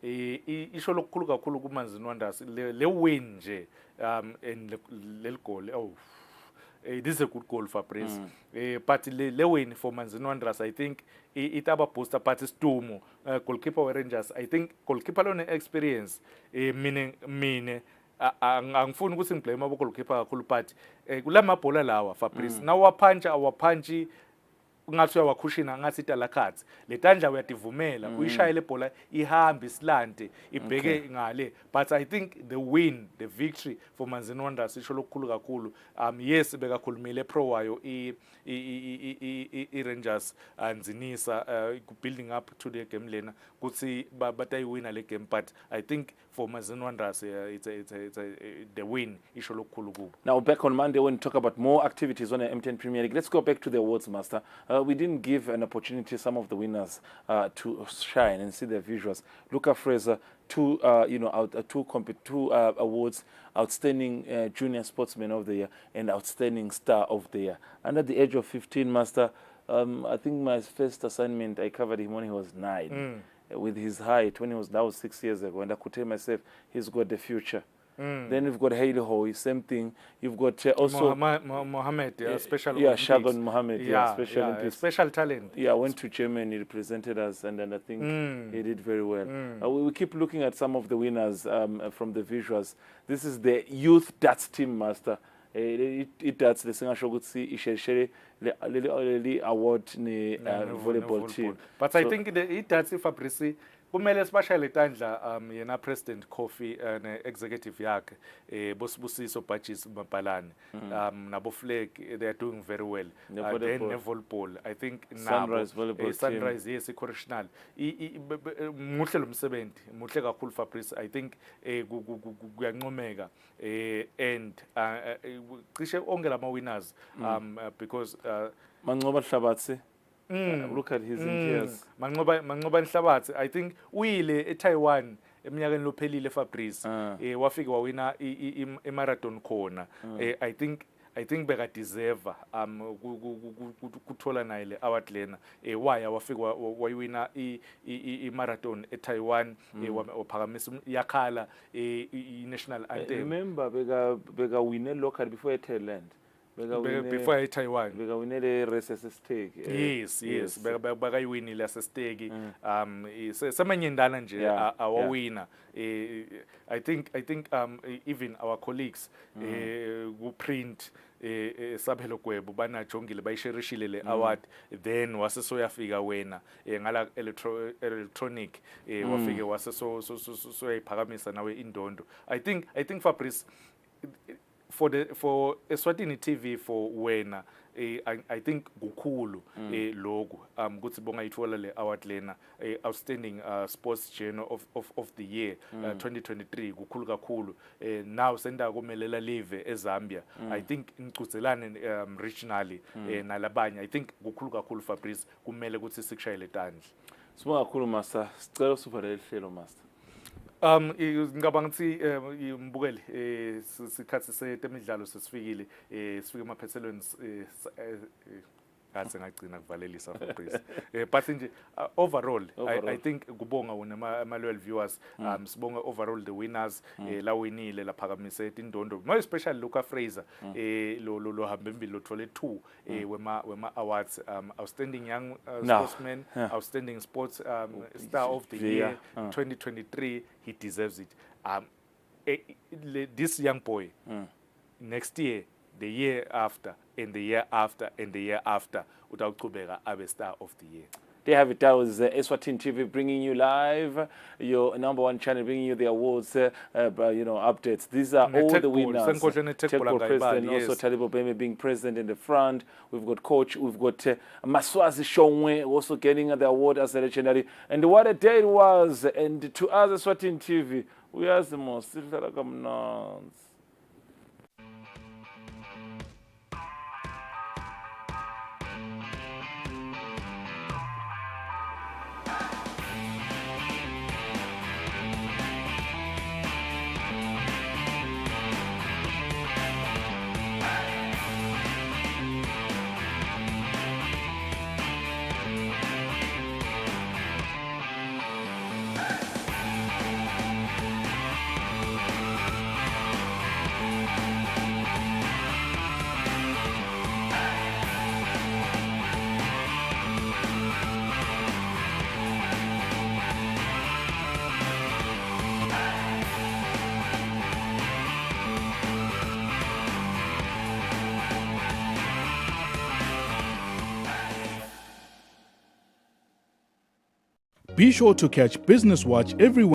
isho lokukhulu kakhulu kuManzini Wanderers le win nje and le goal. This is a good goal for Fabrice. But le win for Manzini Wanderers, I think it aba booster but Stumo goalkeeper Rangers. I think goalkeeper lone experience mine angifuni ukuthi ngiblame abo goalkeeper kakhulu but kulama bhola lawa Fabrice nawa punch ungathi uyawakhushina ngathi italakhathi le tandla uyativumela uyishaya le bhola ihambe isilante ibheke ngale but I think the win the victory for Manzini Wanderers isho lokukhulu kakhulu yes bekakhulumile pro wayo i Rangers anzinisa building up to the game lena kuthi batayiwina le game but I think for Manzini Wanderers it's the win isho lokukhulu kubo. Now back on Monday when we talk about more activities on the MTN Premier League, let's go back to the awards, Master. we didn't give an opportunity some of the winners to shine and see their visuals. Luca Fraser, two awards: outstanding junior sportsman of the year and outstanding star of the year. Under the age of 15, Master, I think my first assignment I covered him when he was 9. With his height, that was 6 years ago, and I could tell myself he's got the future. Then you've got Haley Hoy, same thing. You've got also Mohammed, special Olympics. Olympics. Shagan Mohammed, special Olympics. Special talent. Yeah, went to Germany, represented us, and then I think he did very well. We keep looking at some of the winners from the visuals. This is the youth darts team, Master. It darts the singasho ukuthi isheshere le award ne volleyball team. But so, I think it darts Fabrice kumele sibashayele tandla yena President Kofi ne executive yakhe bosibusiso Bajis Mapalane nabo Flag, they are doing very well. Then volleyball, I think Sunrise volleyball Sunrise, yes, correctional muhle lo msebenzi muhle kakhulu Fabrice. I think kuyanqomeka and cishe onke lama winners because Mancoba Hlabatse, look at his years. Mancoba Hlabatse, I think uyile eTaiwan eminyakeni lophelile Fabrice wafika wawina i-marathon khona. I think beka deserve kuthola naye le award lena waya wafika wayiwina i-marathon eTaiwan waphakamisa yakhala i-national anthem. Remember beka wine local before Thailand. Before Taiwan. Beka wine le race stake. Yes. Beka yiwinile asesteki. Samanyendana nje awawina. I think even our colleagues who print Sabhelo Kwebo banajongile bayisherishile le award, then wasesoyafika wena ngala electronic wafike waseso yaphakamisa nawe indondo. I think Fabrice, for Eswatini TV for wena I think kukhulu logo kuthi bonga ithola le award lena outstanding sports journal of the year 2023 kukhulu kakhulu. Now senda komelela live eZambia. I think ngicutselane regionally nalabanye. I think kukhulu kakhulu Fabrice kumele ukuthi sikushayele tandla. Sibonga kakhulu Master, sicela usuvale ihlelo Master. Ngicabanga ukuthi mbukeli isikhathi seTemidlalo sesifikile sifike emaphethelweni ngathi ngagcina kuvalelisa Fabrice but nje overall I think kubonga wona ama-loyal viewers sibonga overall the winners la winile laphakamise indondo more especially Luca Fraser lo hamba embili lothole 2 wema awards, outstanding young sportsman, outstanding sports star of the year 2023. He deserves it. This young boy next year, the year after, and the year after, and the year after, without Kubera, Abe Star of the Year. They have it. That was Eswatini TV bringing you live, your #1 channel, bringing you the awards, updates. These are all the winners. Techball president, also Talibo Beme being president in the front. We've got coach, we've got Maswazi Shongwe also getting the award as a legendary. And what a day it was. And to us, Eswatini TV, we are the most. Be sure to catch Business Watch every